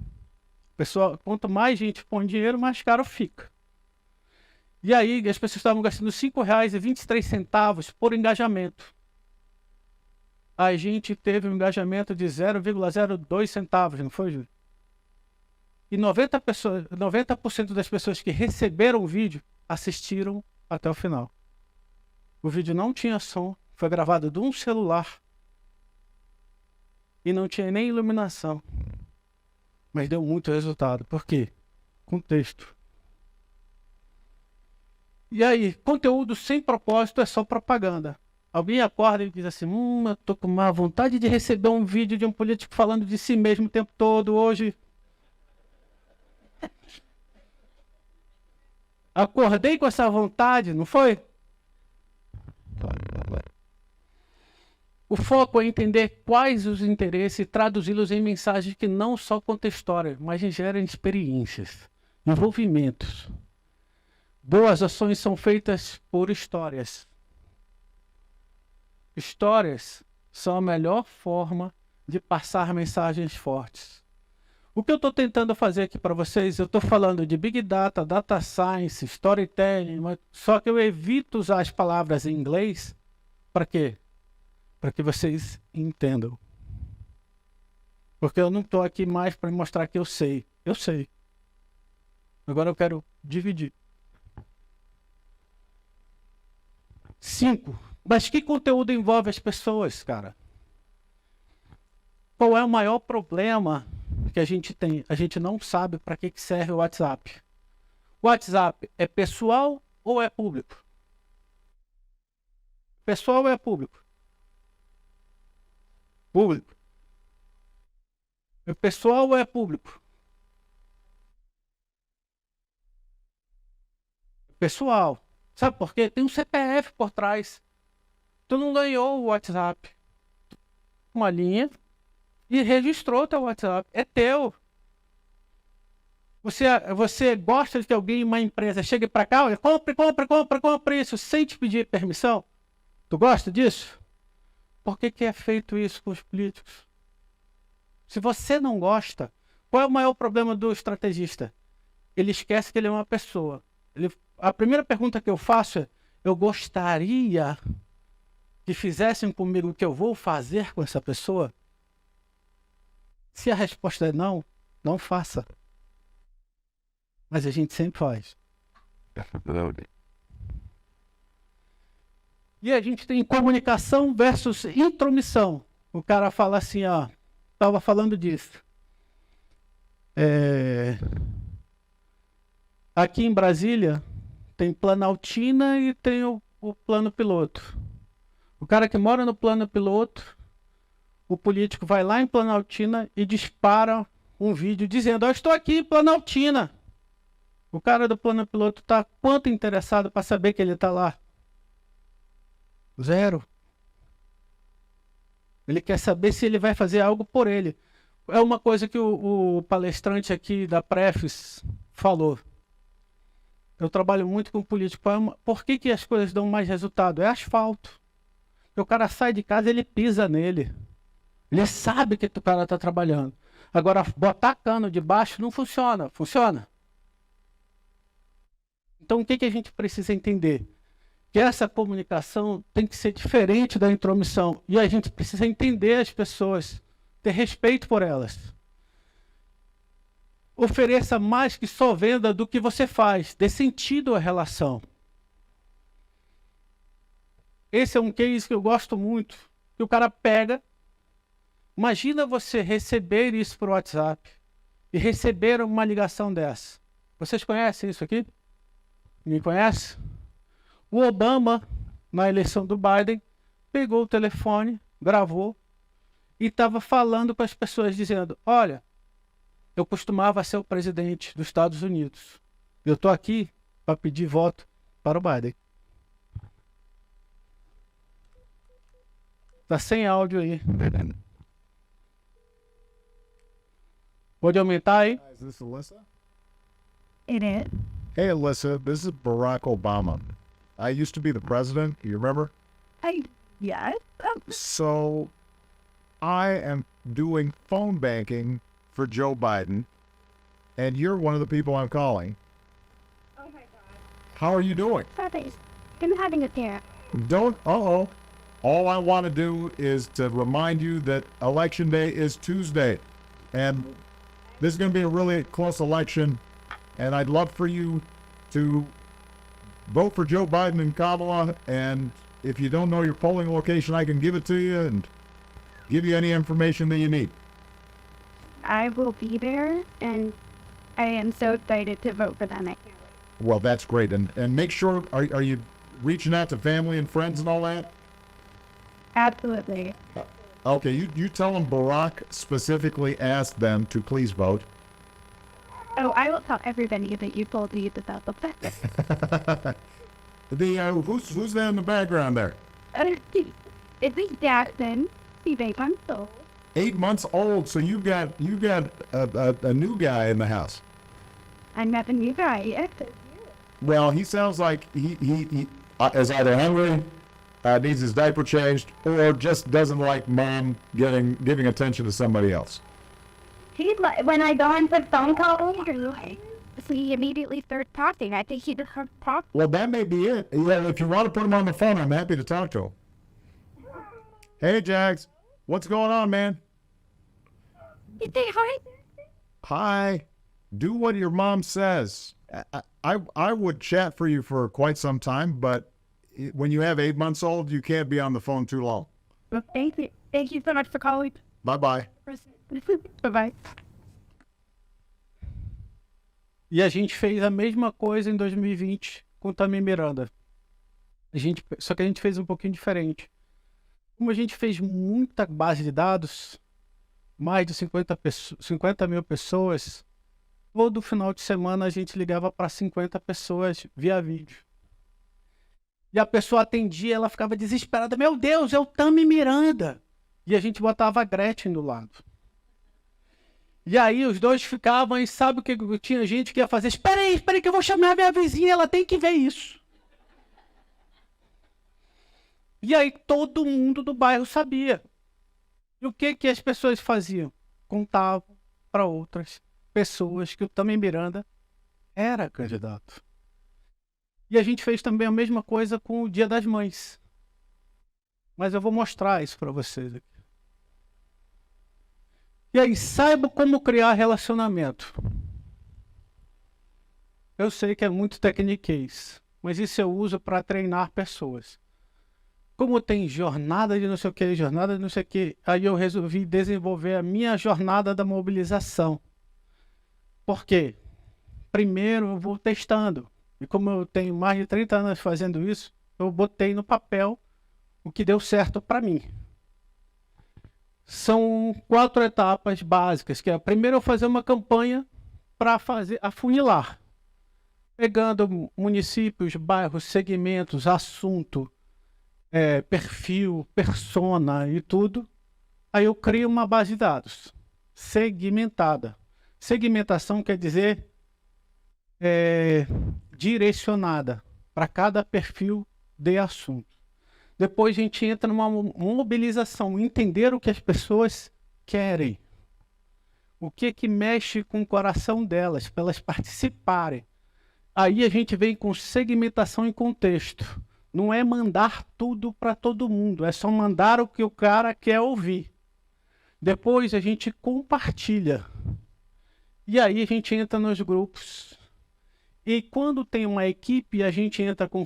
Pessoal, quanto mais gente põe dinheiro, mais caro fica. E aí as pessoas estavam gastando R$ 5,23 por engajamento. A gente teve um engajamento de 0,02 centavos, não foi, Júlio? E 90% das pessoas que receberam o vídeo assistiram até o final. O vídeo não tinha som, foi gravado de um celular e não tinha nem iluminação. Mas deu muito resultado. Por quê? Contexto. E aí, conteúdo sem propósito é só propaganda. Alguém acorda e diz assim, eu tô com uma vontade de receber um vídeo de um político falando de si mesmo o tempo todo hoje. Acordei com essa vontade, não foi? O foco é entender quais os interesses e traduzi-los em mensagens que não só contam história, mas gerem experiências, envolvimentos. Boas ações são feitas por histórias. Histórias são a melhor forma de passar mensagens fortes. O que eu estou tentando fazer aqui para vocês, eu estou falando de Big Data, Data Science, Storytelling, só que eu evito usar as palavras em inglês. Para quê? Para que vocês entendam. Porque eu não estou aqui mais para mostrar que eu sei. Eu sei. Agora eu quero dividir. 5. Mas que conteúdo envolve as pessoas, cara? Qual é o maior problema que a gente tem? A gente não sabe para que serve o WhatsApp. O WhatsApp é pessoal ou é público? Pessoal ou é público? Público. É pessoal ou é público? Pessoal. Sabe por quê? Tem um CPF por trás. Tu não ganhou o WhatsApp. Uma linha e registrou teu WhatsApp. É teu. Você gosta de que alguém, uma empresa, chegue para cá, olha, compre isso, sem te pedir permissão? Tu gosta disso? Por que é feito isso com os políticos? Se você não gosta, qual é o maior problema do estrategista? Ele esquece que ele é uma pessoa. A primeira pergunta que eu faço é, eu gostaria que fizessem comigo o que eu vou fazer com essa pessoa? Se a resposta é não, não faça. Mas a gente sempre faz. E a gente tem comunicação versus intromissão. O cara fala assim, ó, estava falando disso. Aqui em Brasília tem Planaltina e tem o plano piloto. O cara que mora no plano piloto, o político vai lá em Planaltina e dispara um vídeo dizendo, eu estou aqui em Planaltina. O cara do plano piloto está quanto interessado para saber que ele está lá? Zero. Ele quer saber se ele vai fazer algo por ele. É uma coisa que o palestrante aqui da Prefis falou. Eu trabalho muito com político. Por que as coisas dão mais resultado? É asfalto. O cara sai de casa, ele pisa nele. Ele sabe que o cara está trabalhando. Agora, botar cano de baixo não funciona. Funciona? Então, o que a gente precisa entender? Que essa comunicação tem que ser diferente da intromissão. E a gente precisa entender as pessoas, ter respeito por elas. Ofereça mais que só venda do que você faz. Dê sentido à relação. Esse é um case que eu gosto muito. Que o cara pega. Imagina você receber isso por WhatsApp. E receber uma ligação dessa. Vocês conhecem isso aqui? Ninguém conhece? O Obama, na eleição do Biden, pegou o telefone, gravou e estava falando com as pessoas, dizendo, olha, eu costumava ser o presidente dos Estados Unidos. Eu estou aqui para pedir voto para o Biden. Tá sem áudio aí. Pode aumentar aí? Is this Alyssa? It is. Hey, Alyssa, this is Barack Obama. I used to be the president, you remember? Yes. So, I am doing phone banking for Joe Biden, and you're one of the people I'm calling. Oh my God. How are you doing? Sorry. I'm having a tear. Uh-oh. All I want to do is to remind you that Election Day is Tuesday, and this is going to be a really close election, and I'd love for you to vote for Joe Biden and Kamala, and if you don't know your polling location, I can give it to you and give you any information that you need. I will be there, and I am so excited to vote for them. I can't wait. Well, that's great. And make sure, are you reaching out to family and friends and all that? Absolutely. Okay, you tell them Barack specifically asked them to please vote. Oh, I will tell everybody that you told me about the fact. Who's there in the background there? It's Jackson. He's 8 months old. 8 months old, so you've got a new guy in the house. I'm not a new guy. Yes. Well, he sounds like he is either hungry, needs his diaper changed, or just doesn't like mom giving attention to somebody else. He's like, when I go on the phone call, he immediately starts talking. I think he just starts talking. Well, that may be it. Yeah, if you want to put him on the phone, I'm happy to talk to him. Hey, Jags, what's going on, man? You say hi? Hi. Do what your mom says. I would chat for you for quite some time, but when you have 8 months old, you can't be on the phone too long. Well, thank you. Thank you so much for calling. Bye-bye. Bye-bye. E a gente fez a mesma coisa em 2020 com o Tami Miranda. Só que a gente fez um pouquinho diferente. Como a gente fez muita base de dados, mais de 50 mil pessoas, todo final de semana a gente ligava para 50 pessoas via vídeo. E a pessoa atendia, ela ficava desesperada. Meu Deus, é o Tami Miranda. E a gente botava a Gretchen do lado. E aí os dois ficavam e sabe o que tinha gente que ia fazer? Espera aí que eu vou chamar a minha vizinha, ela tem que ver isso. E aí todo mundo do bairro sabia. E o que as pessoas faziam? Contavam para outras pessoas que o Tami Miranda era candidato. E a gente fez também a mesma coisa com o Dia das Mães. Mas eu vou mostrar isso para vocês aqui. E aí, saiba como criar relacionamento. Eu sei que é muito tecniquez, mas isso eu uso para treinar pessoas. Como tem jornada de não sei o que, jornada de não sei o que, aí eu resolvi desenvolver a minha jornada da mobilização. Por quê? Primeiro eu vou testando. E como eu tenho mais de 30 anos fazendo isso, eu botei no papel o que deu certo para mim. São 4 etapas básicas, que é primeiro eu fazer uma campanha para fazer afunilar, pegando municípios, bairros, segmentos, assunto, perfil, persona e tudo. Aí eu crio uma base de dados segmentada. Segmentação quer dizer direcionada para cada perfil de assunto. Depois a gente entra numa mobilização, entender o que as pessoas querem. O que mexe com o coração delas, para elas participarem. Aí a gente vem com segmentação e contexto. Não é mandar tudo para todo mundo, é só mandar o que o cara quer ouvir. Depois a gente compartilha. E aí a gente entra nos grupos. E quando tem uma equipe, a gente entra com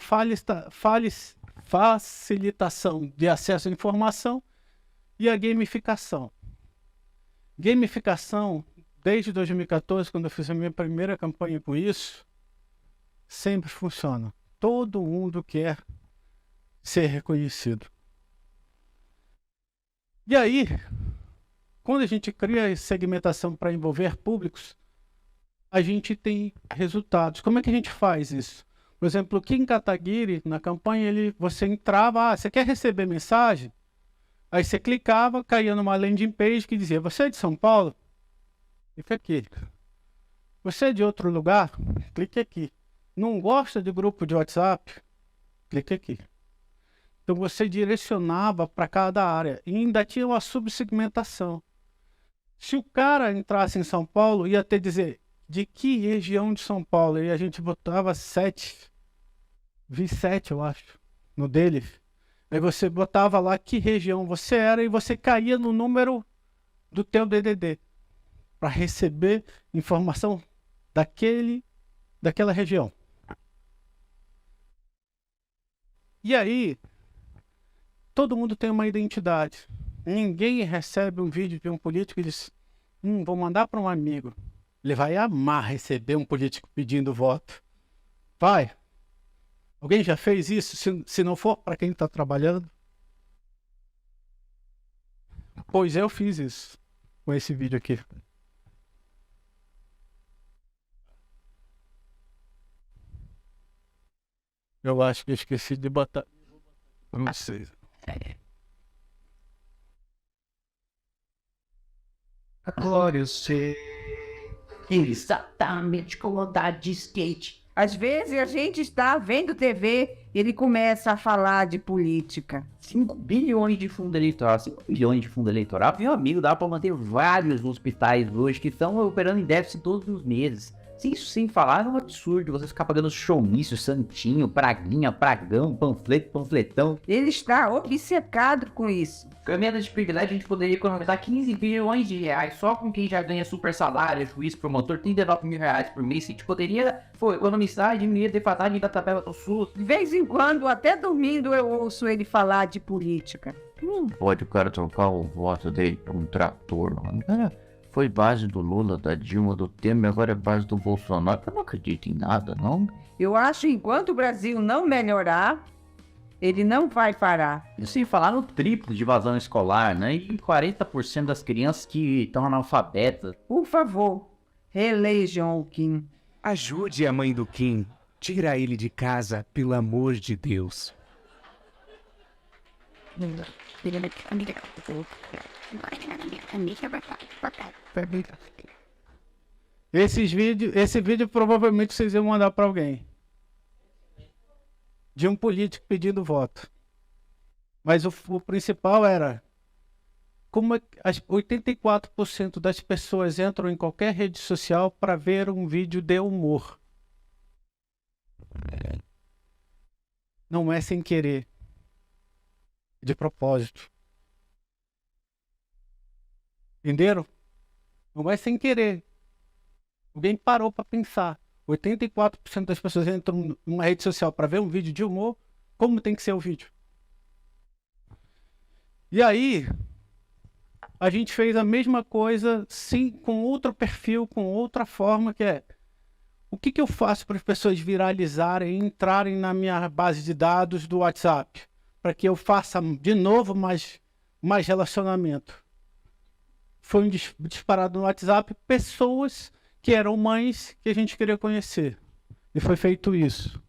facilitação de acesso à informação e a gamificação. Gamificação, desde 2014, quando eu fiz a minha primeira campanha com isso, sempre funciona. Todo mundo quer ser reconhecido. E aí, quando a gente cria segmentação para envolver públicos, a gente tem resultados. Como é que a gente faz isso? Por exemplo, aqui em Kataguiri, na campanha, você entrava, você quer receber mensagem? Aí você clicava, caía numa landing page que dizia, você é de São Paulo? Clique aqui. Você é de outro lugar? Clique aqui. Não gosta de grupo de WhatsApp? Clique aqui. Então você direcionava para cada área e ainda tinha uma subsegmentação. Se o cara entrasse em São Paulo, ia ter que dizer de que região de São Paulo. E a gente botava 7. Vi 7, eu acho, no dele. Aí você botava lá que região você era e você caía no número do teu DDD para receber informação daquela região. E aí, todo mundo tem uma identidade. Ninguém recebe um vídeo de um político e diz, vou mandar para um amigo. Ele vai amar receber um político pedindo voto. Vai. Alguém já fez isso? Se não for para quem está trabalhando? Pois eu fiz isso com esse vídeo aqui. Eu acho que eu esqueci de botar. Não sei. Agora eu sei exatamente como andar de skate. Às vezes a gente está vendo TV e ele começa a falar de política. 5 bilhões de fundo eleitoral. 5 bilhões de fundo eleitoral. Meu amigo, dá pra manter vários hospitais hoje que estão operando em déficit todos os meses. Isso sem falar é um absurdo. Você ficar pagando showmício, santinho, praguinha, pragão, panfleto, panfletão. Ele está obcecado com isso. Com a emenda de privilégio, a gente poderia economizar 15 bilhões de reais só com quem já ganha super salário, juiz, promotor, 39 mil reais por mês. A gente poderia economizar e diminuir a defasagem da tabela do SUS. De vez em quando, até dormindo, eu ouço ele falar de política. Pode o cara trocar o voto dele por um trator, mano. Cara, foi base do Lula, da Dilma, do Temer, agora é base do Bolsonaro. Eu não acredito em nada, não. Eu acho que enquanto o Brasil não melhorar, ele não vai parar. E sem falar no triplo de evasão escolar, né? E 40% das crianças que estão analfabetas. Por favor, reelejam o Kim. Ajude a mãe do Kim. Tira ele de casa, pelo amor de Deus. Esse vídeo provavelmente vocês iam mandar para alguém. De um político pedindo voto. Mas o principal era como 84% das pessoas entram em qualquer rede social para ver um vídeo de humor. Não é sem querer. De propósito. Entenderam? Não é sem querer. Alguém parou para pensar. 84% das pessoas entram numa rede social para ver um vídeo de humor. Como tem que ser o vídeo? E aí, a gente fez a mesma coisa, sim, com outro perfil, com outra forma, que é o que eu faço para as pessoas viralizarem e entrarem na minha base de dados do WhatsApp? Para que eu faça de novo mais relacionamento. Foi um disparado no WhatsApp, pessoas que eram mães que a gente queria conhecer. E foi feito isso.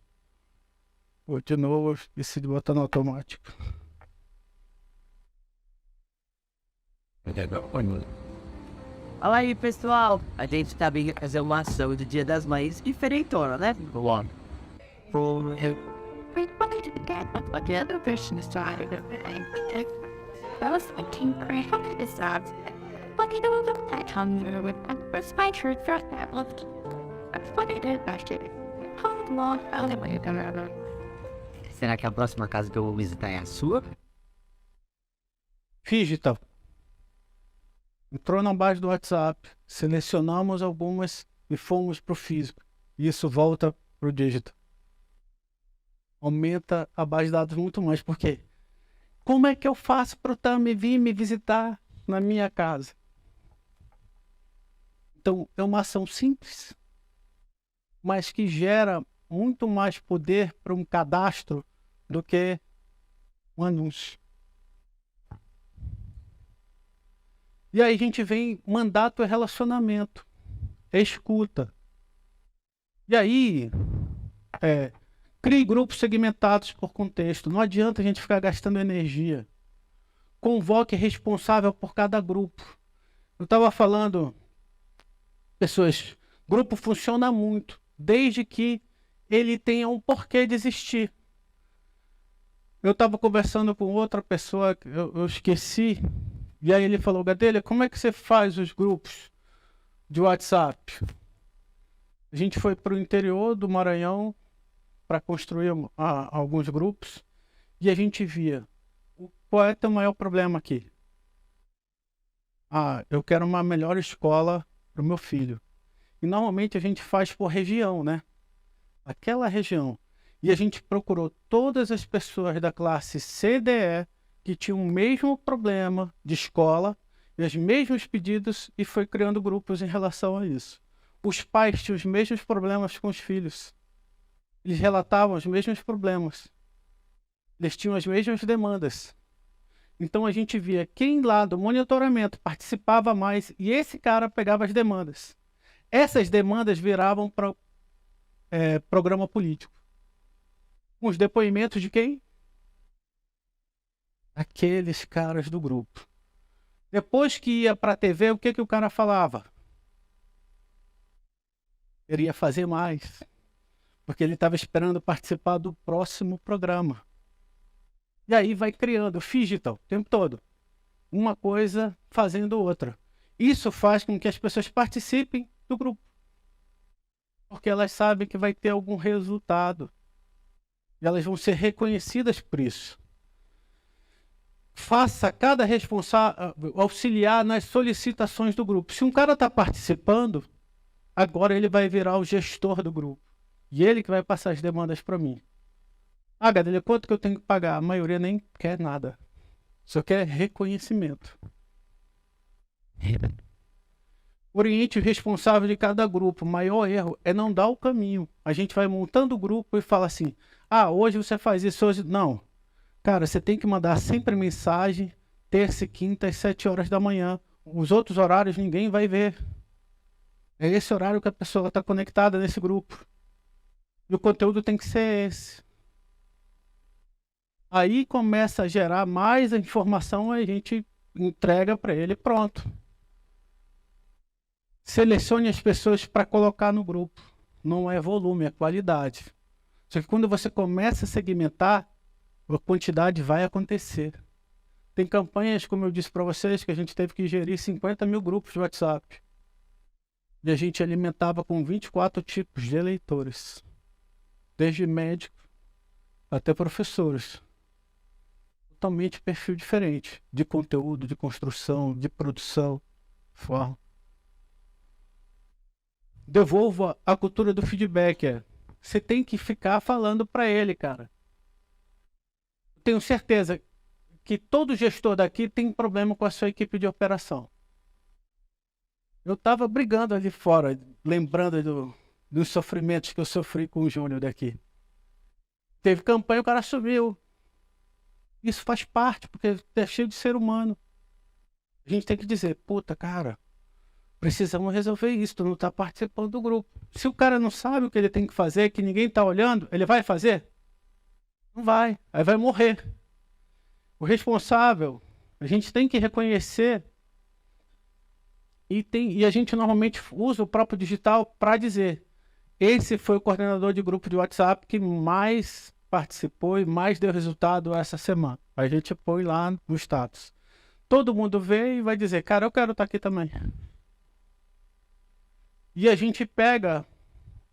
Pô, de novo, eu esqueci de botar no automático. Fala aí, pessoal. A gente tá bem fazer uma ação do Dia das Mães diferentona, né? Vamos. Será que a próxima casa que eu vou visitar é a sua? Digital. Entrou na base do WhatsApp, selecionamos algumas e fomos para o físico. Isso volta para o digital. Aumenta a base de dados muito mais. Por quê? Como é que eu faço para o Tami vir me visitar na minha casa? Então, é uma ação simples, mas que gera muito mais poder para um cadastro do que um anúncio. E aí a gente vem, mandato é relacionamento, é escuta. E aí, Crie grupos segmentados por contexto. Não adianta a gente ficar gastando energia. Convoque responsável por cada grupo. Eu estava falando, pessoas, grupo funciona muito, desde que ele tenha um porquê de existir. Eu estava conversando com outra pessoa, eu esqueci, e aí ele falou, Gadelha, como é que você faz os grupos de WhatsApp? A gente foi para o interior do Maranhão para construir alguns grupos, e a gente via, qual é o maior problema aqui? Eu quero uma melhor escola para o meu filho. E normalmente a gente faz por região, né? Aquela região. E a gente procurou todas as pessoas da classe CDE que tinham o mesmo problema de escola e os mesmos pedidos e foi criando grupos em relação a isso. Os pais tinham os mesmos problemas com os filhos. Eles relatavam os mesmos problemas. Eles tinham as mesmas demandas. Então a gente via quem lá do monitoramento participava mais e esse cara pegava as demandas. Essas demandas viravam para programa político. Com os depoimentos de quem? Aqueles caras do grupo. Depois que ia para a TV, o que o cara falava? Queria fazer mais. Porque ele estava esperando participar do próximo programa. E aí vai criando, digital, o tempo todo. Uma coisa fazendo outra. Isso faz com que as pessoas participem do grupo. Porque elas sabem que vai ter algum resultado. E elas vão ser reconhecidas por isso. Faça cada responsável auxiliar nas solicitações do grupo. Se um cara está participando, agora ele vai virar o gestor do grupo. E ele que vai passar as demandas para mim. Gadelha, quanto que eu tenho que pagar? A maioria nem quer nada. Só quer reconhecimento. Oriente o responsável de cada grupo. O maior erro é não dar o caminho. A gente vai montando o grupo e fala assim, hoje você faz isso, hoje... Não. Cara, você tem que mandar sempre mensagem, terça e quinta, às 7 horas da manhã. Os outros horários ninguém vai ver. É esse horário que a pessoa está conectada nesse grupo. E o conteúdo tem que ser esse. Aí começa a gerar mais a informação, a gente entrega para ele, pronto. Selecione as pessoas para colocar no grupo. Não é volume, é qualidade. Só que quando você começa a segmentar, a quantidade vai acontecer. Tem campanhas, como eu disse para vocês, que a gente teve que gerir 50 mil grupos de WhatsApp. E a gente alimentava com 24 tipos de eleitores. Desde médico até professores. Totalmente perfil diferente. De conteúdo, de construção, de produção, forma. Devolva a cultura do feedback. Você tem que ficar falando para ele, cara. Tenho certeza que todo gestor daqui tem problema com a sua equipe de operação. Eu estava brigando ali fora, lembrando dos sofrimentos que eu sofri com o Júnior daqui. Teve campanha, o cara sumiu. Isso faz parte, porque é cheio de ser humano. A gente tem que dizer, puta, cara, precisamos resolver isso, tu não está participando do grupo. Se o cara não sabe o que ele tem que fazer, que ninguém está olhando, ele vai fazer? Não vai, aí vai morrer. O responsável, a gente tem que reconhecer e a gente normalmente usa o próprio digital para dizer, esse foi o coordenador de grupo de WhatsApp que mais participou e mais deu resultado essa semana. A gente põe lá no status. Todo mundo vê e vai dizer, cara, eu quero estar aqui também. E a gente pega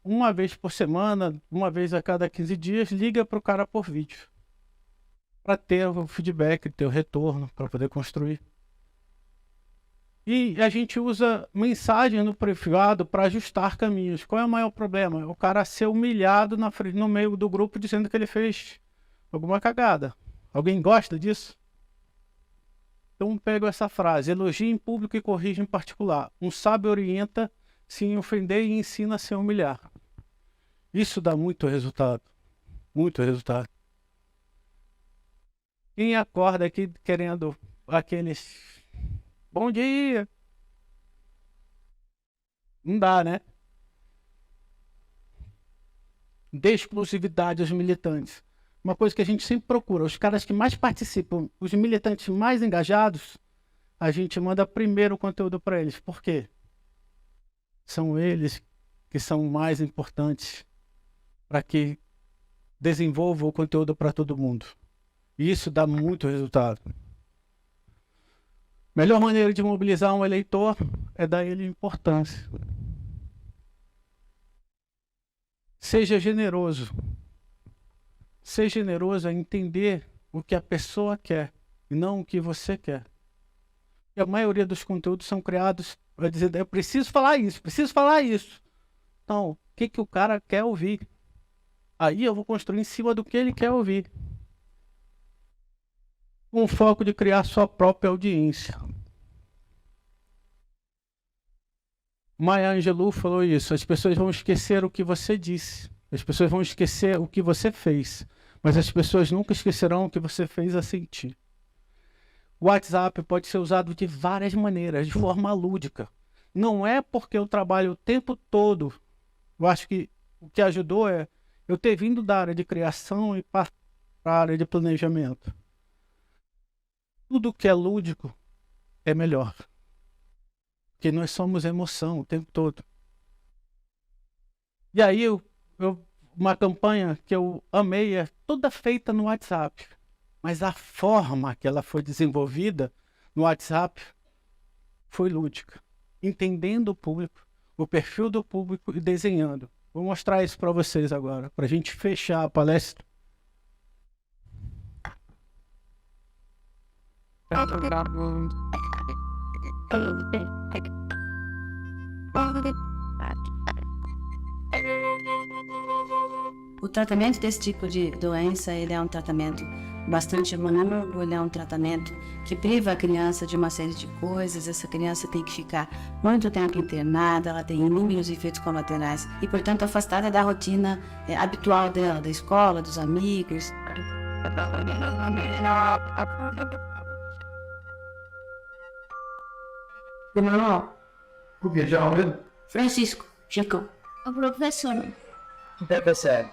uma vez por semana, uma vez a cada 15 dias, liga para o cara por vídeo. Para ter o feedback, ter o retorno, para poder construir. E a gente usa mensagem no privado para ajustar caminhos. Qual é o maior problema? O cara ser humilhado no meio do grupo dizendo que ele fez alguma cagada. Alguém gosta disso? Então pego essa frase, elogia em público e corrige em particular. Um sábio orienta sem ofender e ensina sem humilhar. Isso dá muito resultado. Muito resultado. Quem acorda aqui querendo aqueles... Bom dia! Não dá, né? dê exclusividade aos militantes. Uma coisa que a gente sempre procura, os caras que mais participam, os militantes mais engajados, a gente manda primeiro o conteúdo para eles. Por quê? São eles que são mais importantes para que desenvolva o conteúdo para todo mundo. E isso dá muito resultado. Melhor maneira de mobilizar um eleitor é dar ele importância. Seja generoso. Ser generoso é entender o que a pessoa quer e não o que você quer. E a maioria dos conteúdos são criados para dizer, eu preciso falar isso, preciso falar isso. Então, o que o cara quer ouvir? Aí eu vou construir em cima do que ele quer ouvir. Com o foco de criar sua própria audiência. Maya Angelou falou isso, as pessoas vão esquecer o que você disse. As pessoas vão esquecer o que você fez, mas as pessoas nunca esquecerão o que você fez a sentir. O WhatsApp pode ser usado de várias maneiras, de forma lúdica. Não é porque eu trabalho o tempo todo. Eu acho que o que ajudou é eu ter vindo da área de criação e para a área de planejamento. Tudo que é lúdico é melhor. Porque nós somos emoção o tempo todo. E aí uma campanha que eu amei é toda feita no WhatsApp. Mas a forma que ela foi desenvolvida no WhatsApp foi lúdica. Entendendo o público, o perfil do público e desenhando. Vou mostrar isso para vocês agora, para a gente fechar a palestra. O tratamento desse tipo de doença, ele é um tratamento bastante longo, ele é um tratamento que priva a criança de uma série de coisas. Essa criança tem que ficar muito tempo internada, ela tem inúmeros efeitos colaterais e, portanto, afastada da rotina habitual dela, da escola, dos amigos. Francisco, Chico. O professor. Deve ser.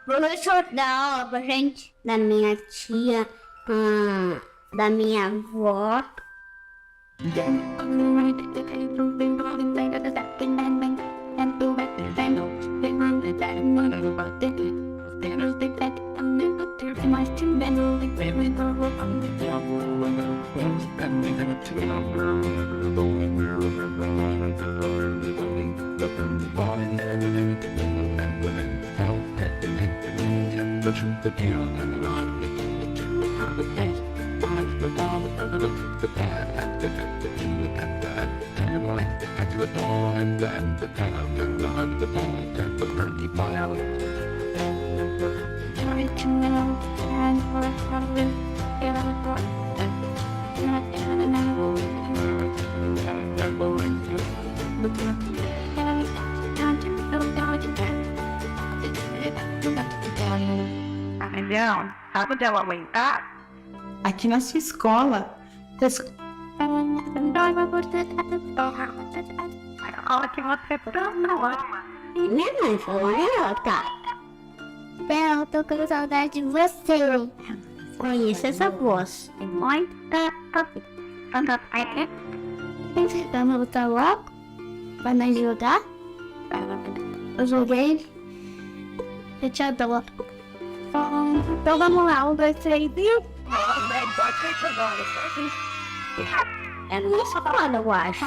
O professor dá aula pra gente. Da minha tia, da minha avó. Aqui na sua escola, Minha mãe falou, tá. Bel, tô com saudade de você. Conheço essa voz. Mãe, vamos lutar logo? Vai me ajudar? Eu joguei. Eu te adoro. Então vamos lá, 1, 2, 3 e... É no nosso lado, eu acho.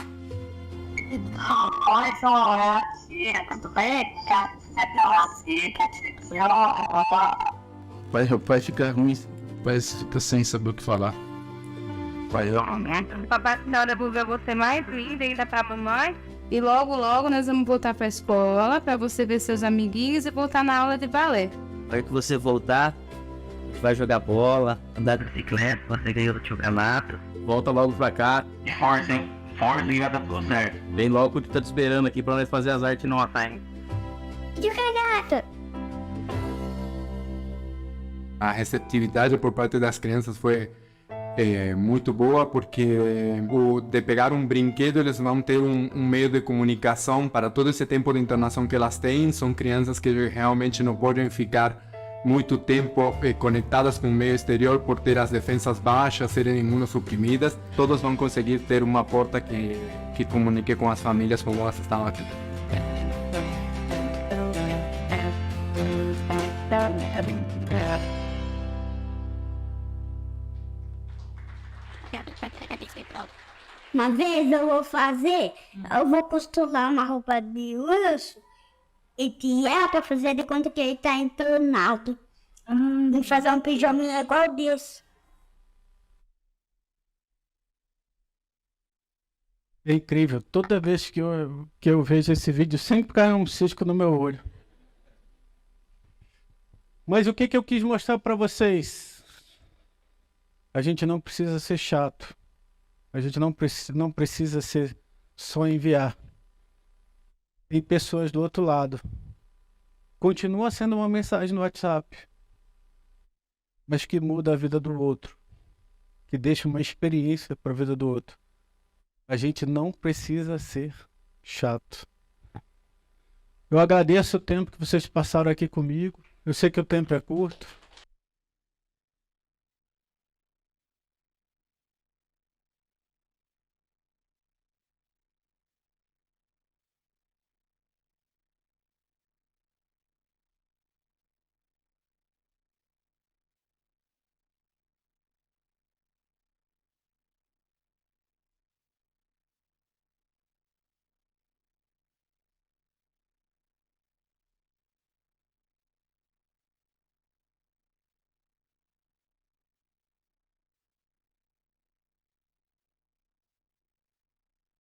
Vai ficar ruim, vai ficar sem saber o que falar. Papai, na hora eu ver você mais linda ainda pra mamãe. E logo, logo nós vamos voltar pra escola pra você ver seus amiguinhos e voltar na aula de balé. Na hora que você voltar, a gente vai jogar bola, andar de bicicleta, você ganhou o campeonato. Volta logo pra cá. Força, hein? Força e vai dar tudo certo. Vem logo que tá te esperando aqui pra nós fazer as artes nossas, hein? De caneta. A receptividade por parte das crianças foi muito boa, porque de pegar um brinquedo eles vão ter um meio de comunicação para todo esse tempo de internação que elas têm. São crianças que realmente não podem ficar muito tempo conectadas com o meio exterior por ter as defensas baixas, serem imunossuprimidas. Todos vão conseguir ter uma porta que comunique com as famílias como elas estão aqui. Uma vez eu vou costurar uma roupa de urso e tirar pra fazer de conta que ele tá entornado. Vou fazer um pijaminha igual disso. É incrível. Toda vez que eu vejo esse vídeo, sempre cai um cisco no meu olho. Mas o que eu quis mostrar para vocês? A gente não precisa ser chato. A gente não precisa ser só enviar. Tem pessoas do outro lado. Continua sendo uma mensagem no WhatsApp, mas que muda a vida do outro, que deixa uma experiência para a vida do outro. A gente não precisa ser chato. Eu agradeço o tempo que vocês passaram aqui comigo. Eu sei que o tempo é curto.